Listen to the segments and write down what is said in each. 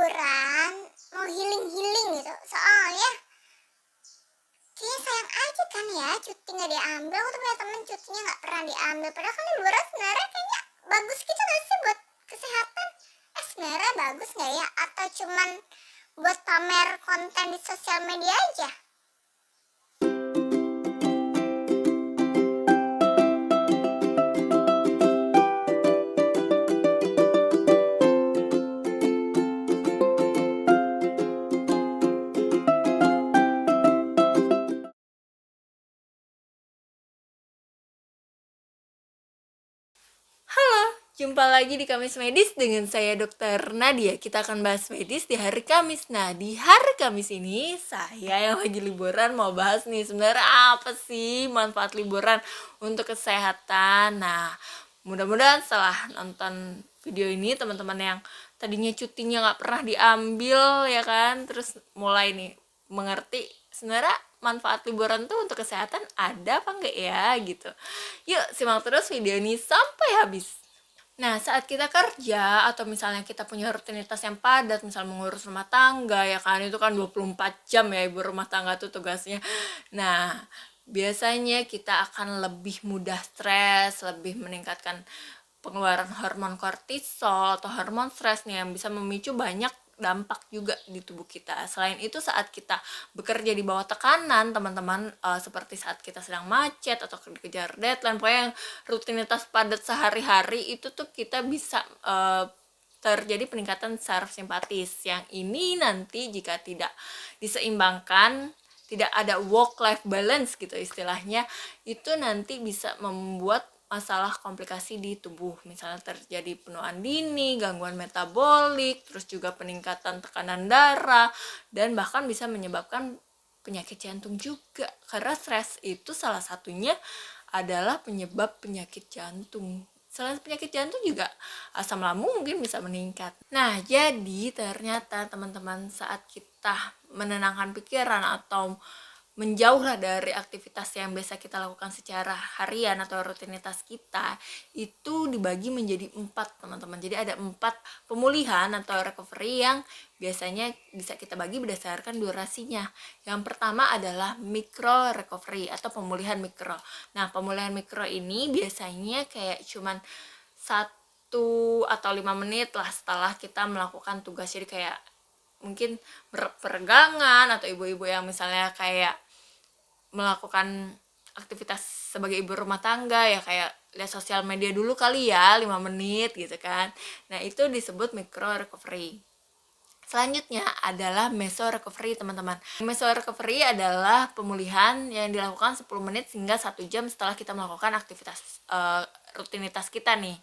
liburan mau healing gitu, soalnya kayaknya sayang aja kan ya cuti nggak diambil. Aku tuh punya temen cutinya nggak pernah diambil, padahal kan liburan sebenarnya kayaknya bagus gitu gak sih buat kesehatan. Sebenarnya bagus nggak ya, atau cuman buat pamer konten di sosial media aja? Halo, jumpa lagi di Kamis Medis dengan saya Dr. Nadia. Kita akan bahas medis di hari Kamis. Nah, di hari Kamis ini saya yang lagi liburan mau bahas nih sebenarnya apa sih manfaat liburan untuk kesehatan. Nah, mudah-mudahan setelah nonton video ini teman-teman yang tadinya cutinya nggak pernah diambil ya kan, terus mulai nih mengerti sebenarnya manfaat liburan tuh untuk kesehatan ada apa enggak ya gitu. Yuk simak terus video ini sampai habis. Nah, saat kita kerja atau misalnya kita punya rutinitas yang padat, misal mengurus rumah tangga ya kan, itu kan 24 jam ya ibu rumah tangga tuh tugasnya. Nah, biasanya kita akan lebih mudah stres, lebih meningkatkan pengeluaran hormon kortisol atau hormon stres nih yang bisa memicu banyak dampak juga di tubuh kita. Selain itu saat kita bekerja di bawah tekanan teman-teman, seperti saat kita sedang macet atau dikejar deadline, pokoknya yang rutinitas padat sehari-hari itu tuh kita bisa terjadi peningkatan saraf simpatis yang ini nanti jika tidak diseimbangkan, tidak ada work life balance gitu istilahnya, itu nanti bisa membuat masalah komplikasi di tubuh, misalnya terjadi penuaan dini, gangguan metabolik, terus juga peningkatan tekanan darah, dan bahkan bisa menyebabkan penyakit jantung juga, karena stres itu salah satunya adalah penyebab penyakit jantung. Selain penyakit jantung juga asam lambung mungkin bisa meningkat. Nah, jadi ternyata teman-teman saat kita menenangkan pikiran atau menjauhlah dari aktivitas yang biasa kita lakukan secara harian atau rutinitas kita, itu dibagi menjadi 4 teman-teman. Jadi ada 4 pemulihan atau recovery yang biasanya bisa kita bagi berdasarkan durasinya. Yang pertama adalah micro recovery atau pemulihan mikro. Nah, pemulihan mikro ini biasanya kayak cuman 1 atau 5 menit lah setelah kita melakukan tugas. Jadi kayak mungkin peregangan, atau ibu-ibu yang misalnya kayak melakukan aktivitas sebagai ibu rumah tangga ya kayak lihat sosial media dulu kali ya 5 menit gitu kan. Nah, itu disebut micro recovery. Selanjutnya adalah meso recovery teman-teman. Meso recovery adalah pemulihan yang dilakukan 10 menit hingga 1 jam setelah kita melakukan aktivitas rutinitas kita nih.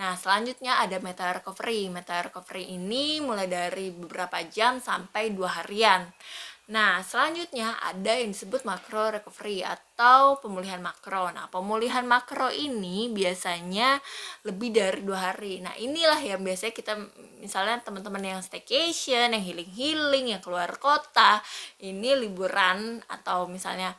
Nah, selanjutnya ada meta recovery. Meta recovery ini mulai dari beberapa jam sampai 2 harian. Nah, selanjutnya ada yang disebut makro recovery atau pemulihan makro. Nah, pemulihan makro ini biasanya lebih dari 2 hari. Nah, inilah yang biasanya kita, misalnya teman-teman yang staycation, yang healing-healing, yang keluar kota, ini liburan atau misalnya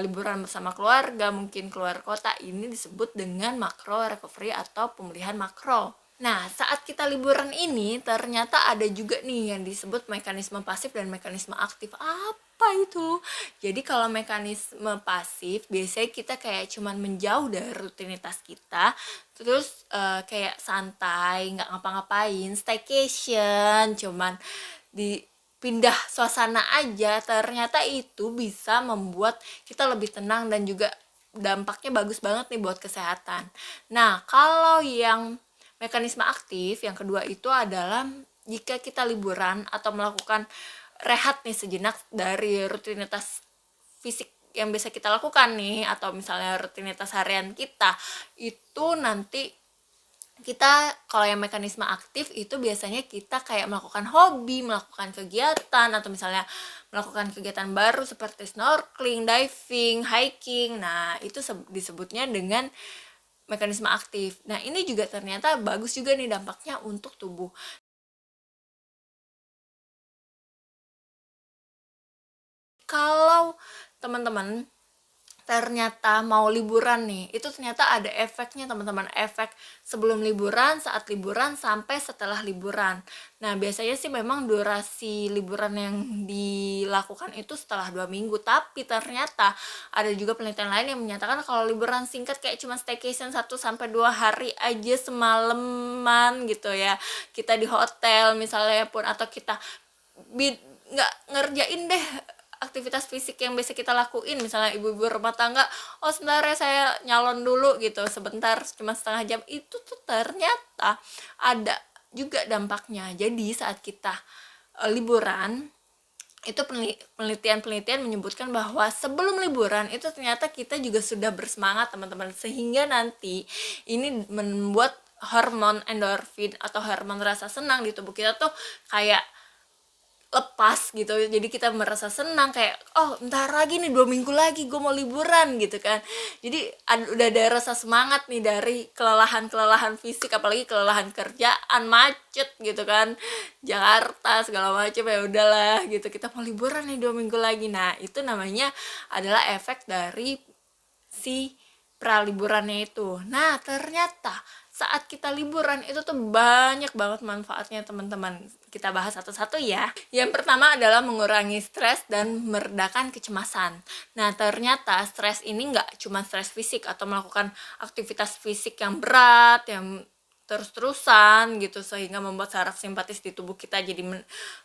liburan bersama keluarga, mungkin keluar kota, ini disebut dengan makro recovery atau pemulihan makro. Nah, saat kita liburan ini ternyata ada juga nih yang disebut mekanisme pasif dan mekanisme aktif. Apa itu? Jadi kalau mekanisme pasif biasanya kita kayak cuman menjauh dari rutinitas kita, terus kayak santai, nggak ngapa-ngapain, staycation, cuman dipindah suasana aja. Ternyata itu bisa membuat kita lebih tenang dan juga dampaknya bagus banget nih buat kesehatan. Nah, kalau yang mekanisme aktif yang kedua itu adalah jika kita liburan atau melakukan rehat nih sejenak dari rutinitas fisik yang biasa kita lakukan nih, atau misalnya rutinitas harian kita, itu nanti kita kalau yang mekanisme aktif itu biasanya kita kayak melakukan hobi, melakukan kegiatan, atau misalnya melakukan kegiatan baru seperti snorkeling, diving, hiking. Nah, itu disebutnya dengan mekanisme aktif. Nah, ini juga ternyata bagus juga nih dampaknya untuk tubuh. Kalau teman-teman ternyata mau liburan nih, itu ternyata ada efeknya teman-teman, efek sebelum liburan, saat liburan, sampai setelah liburan. Nah biasanya sih memang durasi liburan yang dilakukan itu setelah 2 minggu, tapi ternyata ada juga penelitian lain yang menyatakan kalau liburan singkat kayak cuma staycation 1 sampai 2 hari aja semalaman gitu ya, kita di hotel misalnya pun, atau kita nggak ngerjain deh aktivitas fisik yang biasa kita lakuin, misalnya ibu-ibu rumah tangga, oh sebentar ya saya nyalon dulu gitu sebentar cuma setengah jam, itu tuh ternyata ada juga dampaknya. Jadi saat kita liburan itu penelitian menyebutkan bahwa sebelum liburan itu ternyata kita juga sudah bersemangat teman-teman, sehingga nanti ini membuat hormon endorfin atau hormon rasa senang di tubuh kita tuh kayak lepas gitu, jadi kita merasa senang kayak oh bentar lagi nih 2 minggu lagi gue mau liburan gitu kan. Jadi udah ada rasa semangat nih dari kelelahan fisik, apalagi kelelahan kerjaan, macet gitu kan, Jakarta segala macam, ya udahlah gitu, kita mau liburan nih 2 minggu lagi. Nah itu namanya adalah efek dari si praliburannya itu. Nah ternyata saat kita liburan itu tuh banyak banget manfaatnya teman-teman. Kita bahas satu-satu ya. Yang pertama adalah mengurangi stres dan meredakan kecemasan. Nah ternyata stres ini nggak cuma stres fisik atau melakukan aktivitas fisik yang berat, yang terus-terusan gitu, sehingga membuat saraf simpatis di tubuh kita jadi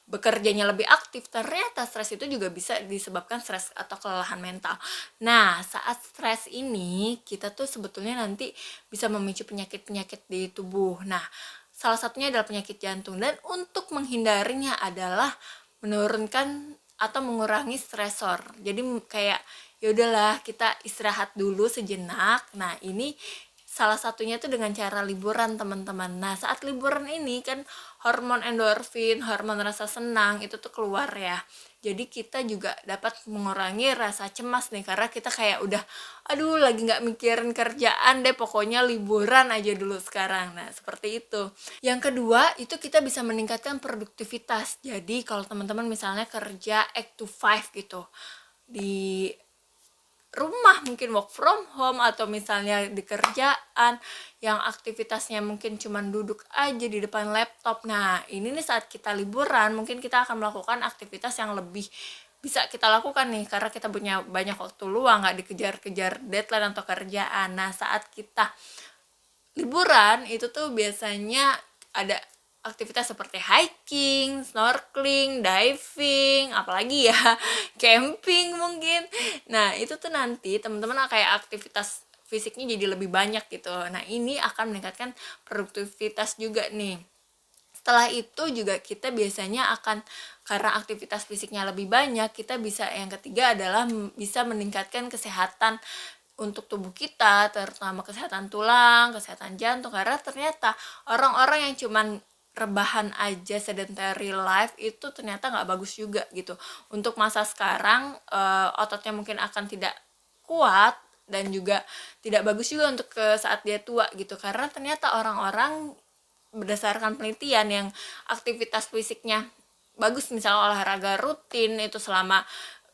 bekerjanya lebih aktif. Ternyata stres itu juga bisa disebabkan stres atau kelelahan mental. Nah saat stres ini kita tuh sebetulnya nanti bisa memicu penyakit-penyakit di tubuh. Nah salah satunya adalah penyakit jantung, dan untuk menghindarinya adalah menurunkan atau mengurangi stresor. Jadi kayak ya udahlah kita istirahat dulu sejenak. Nah ini salah satunya itu dengan cara liburan teman-teman. Nah saat liburan ini kan hormon endorfin, hormon rasa senang itu tuh keluar ya, jadi kita juga dapat mengurangi rasa cemas nih, karena kita kayak udah aduh lagi nggak mikirin kerjaan deh, pokoknya liburan aja dulu sekarang. Nah seperti itu. Yang kedua itu kita bisa meningkatkan produktivitas. Jadi kalau teman-teman misalnya kerja 8 to 5 gitu di rumah, mungkin work from home, atau misalnya di kerjaan yang aktivitasnya mungkin cuman duduk aja di depan laptop. Nah ini nih saat kita liburan mungkin kita akan melakukan aktivitas yang lebih bisa kita lakukan nih, karena kita punya banyak waktu luang, nggak dikejar-kejar deadline atau kerjaan. Nah saat kita liburan itu tuh biasanya ada aktivitas seperti hiking, snorkeling, diving, apalagi ya camping mungkin. Nah itu tuh nanti teman-teman kayak aktivitas fisiknya jadi lebih banyak gitu. Nah ini akan meningkatkan produktivitas juga nih. Setelah itu juga kita biasanya akan, karena aktivitas fisiknya lebih banyak, kita bisa, yang ketiga adalah bisa meningkatkan kesehatan untuk tubuh kita, terutama kesehatan tulang, kesehatan jantung. Karena ternyata orang-orang yang cuman rebahan aja, sedentary life, itu ternyata nggak bagus juga gitu. Untuk masa sekarang ototnya mungkin akan tidak kuat, dan juga tidak bagus juga untuk ke saat dia tua gitu. Karena ternyata orang-orang berdasarkan penelitian yang aktivitas fisiknya bagus, misalnya olahraga rutin itu selama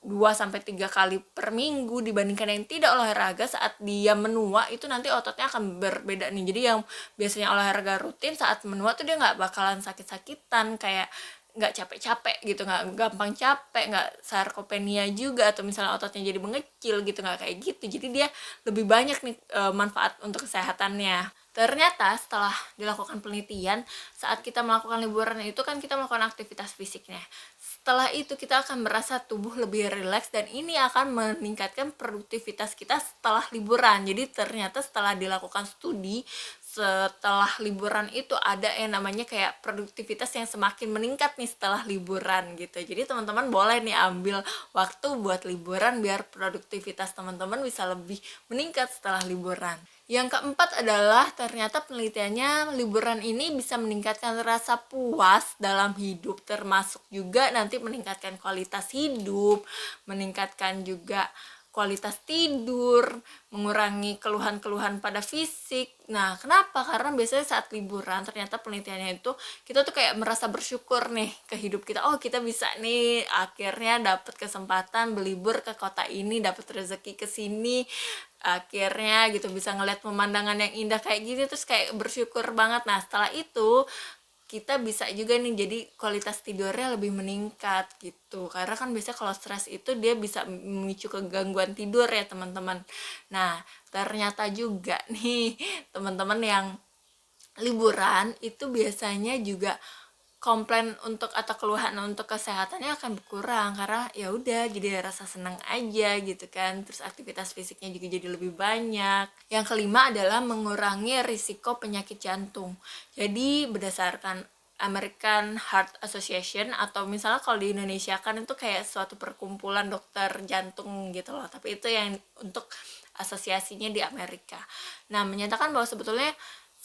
2-3 kali per minggu, dibandingkan yang tidak olahraga, saat dia menua itu nanti ototnya akan berbeda nih. Jadi yang biasanya olahraga rutin saat menua tuh dia nggak bakalan sakit-sakitan, kayak nggak capek-capek gitu, nggak gampang capek, nggak sarkopenia juga, atau misalnya ototnya jadi mengecil gitu, nggak kayak gitu. Jadi dia lebih banyak nih manfaat untuk kesehatannya. Ternyata setelah dilakukan penelitian, saat kita melakukan liburan itu kan kita melakukan aktivitas fisiknya. Setelah itu kita akan merasa tubuh lebih rileks, dan ini akan meningkatkan produktivitas kita setelah liburan. Jadi ternyata setelah dilakukan studi, setelah liburan itu ada yang namanya kayak produktivitas yang semakin meningkat nih setelah liburan gitu. Jadi teman-teman boleh nih ambil waktu buat liburan biar produktivitas teman-teman bisa lebih meningkat setelah liburan. Yang keempat adalah ternyata penelitiannya liburan ini bisa meningkatkan rasa puas dalam hidup, termasuk juga nanti meningkatkan kualitas hidup, meningkatkan juga kualitas tidur, mengurangi keluhan-keluhan pada fisik. Nah, kenapa? Karena biasanya saat liburan ternyata penelitiannya itu kita tuh kayak merasa bersyukur nih ke hidup kita. Oh, kita bisa nih akhirnya dapat kesempatan berlibur ke kota ini, dapat rezeki ke sini. Akhirnya gitu bisa ngeliat pemandangan yang indah kayak gini, terus kayak bersyukur banget. Nah, setelah itu kita bisa juga nih jadi kualitas tidurnya lebih meningkat gitu, karena kan biasanya kalau stres itu dia bisa memicu kegangguan tidur ya teman-teman. Nah, ternyata juga nih teman-teman yang liburan itu biasanya juga komplain untuk atau keluhan untuk kesehatannya akan berkurang, karena ya udah jadi rasa senang aja gitu kan, terus aktivitas fisiknya juga jadi lebih banyak. Yang kelima adalah mengurangi risiko penyakit jantung. Jadi berdasarkan American Heart Association, atau misalnya kalau di Indonesia kan itu kayak suatu perkumpulan dokter jantung gitu loh, tapi itu yang untuk asosiasinya di Amerika. Nah, menyatakan bahwa sebetulnya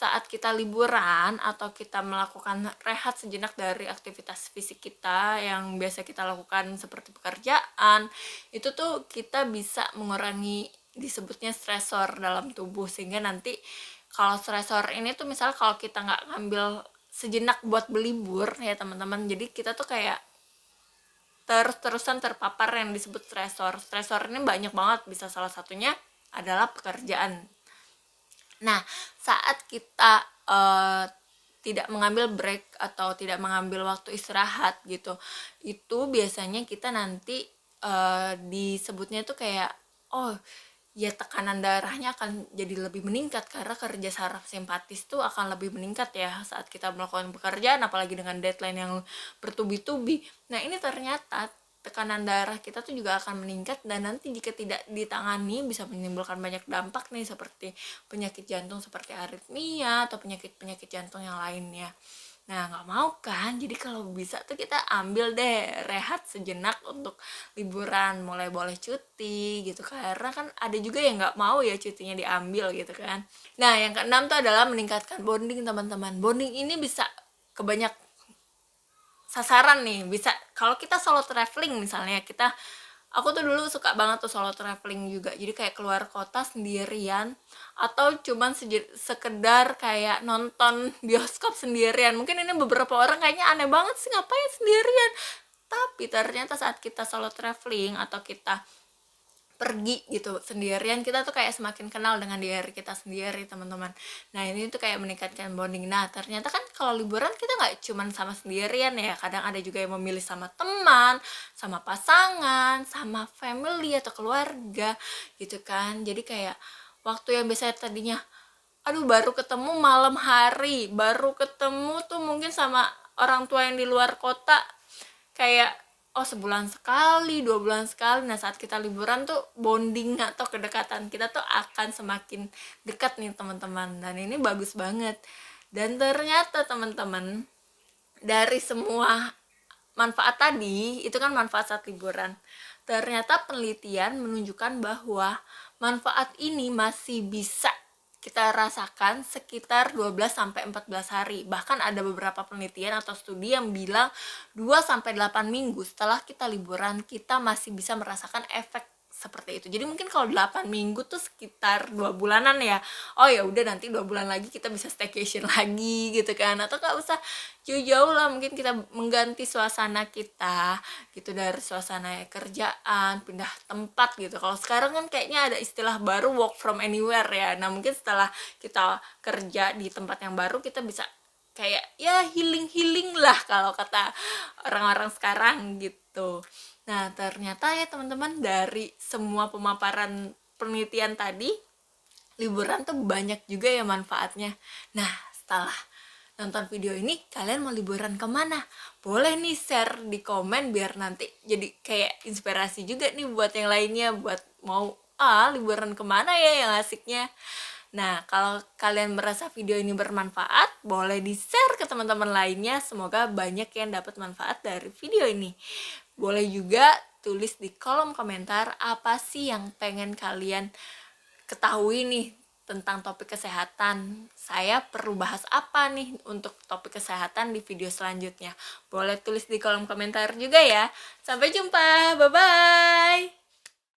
saat kita liburan atau kita melakukan rehat sejenak dari aktivitas fisik kita yang biasa kita lakukan seperti pekerjaan, itu tuh kita bisa mengurangi disebutnya stresor dalam tubuh, sehingga nanti kalau stresor ini tuh misalnya kalau kita nggak ngambil sejenak buat berlibur ya teman-teman, jadi kita tuh kayak terus-terusan terpapar yang disebut stresor. Stresor ini banyak banget, bisa salah satunya adalah pekerjaan. Nah, saat kita tidak mengambil break atau tidak mengambil waktu istirahat gitu, itu biasanya kita nanti disebutnya tuh kayak, oh ya tekanan darahnya akan jadi lebih meningkat, karena kerja saraf simpatis tuh akan lebih meningkat ya saat kita melakukan pekerjaan, apalagi dengan deadline yang bertubi-tubi. Nah, ini ternyata tekanan darah kita tuh juga akan meningkat, dan nanti jika tidak ditangani bisa menimbulkan banyak dampak nih, seperti penyakit jantung seperti aritmia atau penyakit-penyakit jantung yang lainnya. Nah, nggak mau kan? Jadi kalau bisa tuh kita ambil deh rehat sejenak untuk liburan, mulai boleh cuti gitu, karena kan ada juga yang nggak mau ya cutinya diambil gitu kan. Nah, yang keenam tuh adalah meningkatkan bonding teman-teman. Bonding ini bisa kebanyak sasaran nih, bisa kalau kita solo traveling misalnya, aku tuh dulu suka banget tuh solo traveling juga, jadi kayak keluar kota sendirian atau cuman sekedar kayak nonton bioskop sendirian. Mungkin ini beberapa orang kayaknya aneh banget sih, ngapain sendirian, tapi ternyata saat kita solo traveling atau kita pergi gitu sendirian, kita tuh kayak semakin kenal dengan diri kita sendiri teman-teman. Nah, ini tuh kayak meningkatkan bonding. Nah, ternyata kan kalau liburan kita nggak cuman sama sendirian ya, kadang ada juga yang memilih sama teman, sama pasangan, sama family atau keluarga gitu kan. Jadi kayak waktu yang biasanya tadinya aduh baru ketemu malam hari, baru ketemu tuh mungkin sama orang tua yang di luar kota kayak oh sebulan sekali, 2 bulan sekali. Nah, saat kita liburan tuh bonding atau kedekatan kita tuh akan semakin dekat nih teman-teman, dan ini bagus banget. Dan ternyata teman-teman, dari semua manfaat tadi, itu kan manfaat saat liburan, ternyata penelitian menunjukkan bahwa manfaat ini masih bisa kita rasakan sekitar 12-14 hari. Bahkan ada beberapa penelitian atau studi yang bilang 2-8 minggu setelah kita liburan, kita masih bisa merasakan efek seperti itu. Jadi mungkin kalau 8 minggu tuh sekitar 2 bulanan ya. Oh ya udah, nanti 2 bulan lagi kita bisa staycation lagi gitu kan. Atau gak usah jauh-jauh lah, mungkin kita mengganti suasana kita gitu, dari suasana kerjaan pindah tempat gitu. Kalau sekarang kan kayaknya ada istilah baru work from anywhere ya. Nah, mungkin setelah kita kerja di tempat yang baru, kita bisa kayak ya healing lah kalau kata orang-orang sekarang gitu. Nah, ternyata ya teman-teman, dari semua pemaparan penelitian tadi, liburan tuh banyak juga ya manfaatnya. Nah, setelah nonton video ini, kalian mau liburan kemana? Boleh nih share di komen, biar nanti jadi kayak inspirasi juga nih buat yang lainnya, buat mau liburan kemana ya yang asiknya. Nah, kalau kalian merasa video ini bermanfaat, boleh di-share ke teman-teman lainnya. Semoga banyak yang dapat manfaat dari video ini. Boleh juga tulis di kolom komentar apa sih yang pengen kalian ketahui nih tentang topik kesehatan. Saya perlu bahas apa nih untuk topik kesehatan di video selanjutnya. Boleh tulis di kolom komentar juga ya. Sampai jumpa, bye-bye.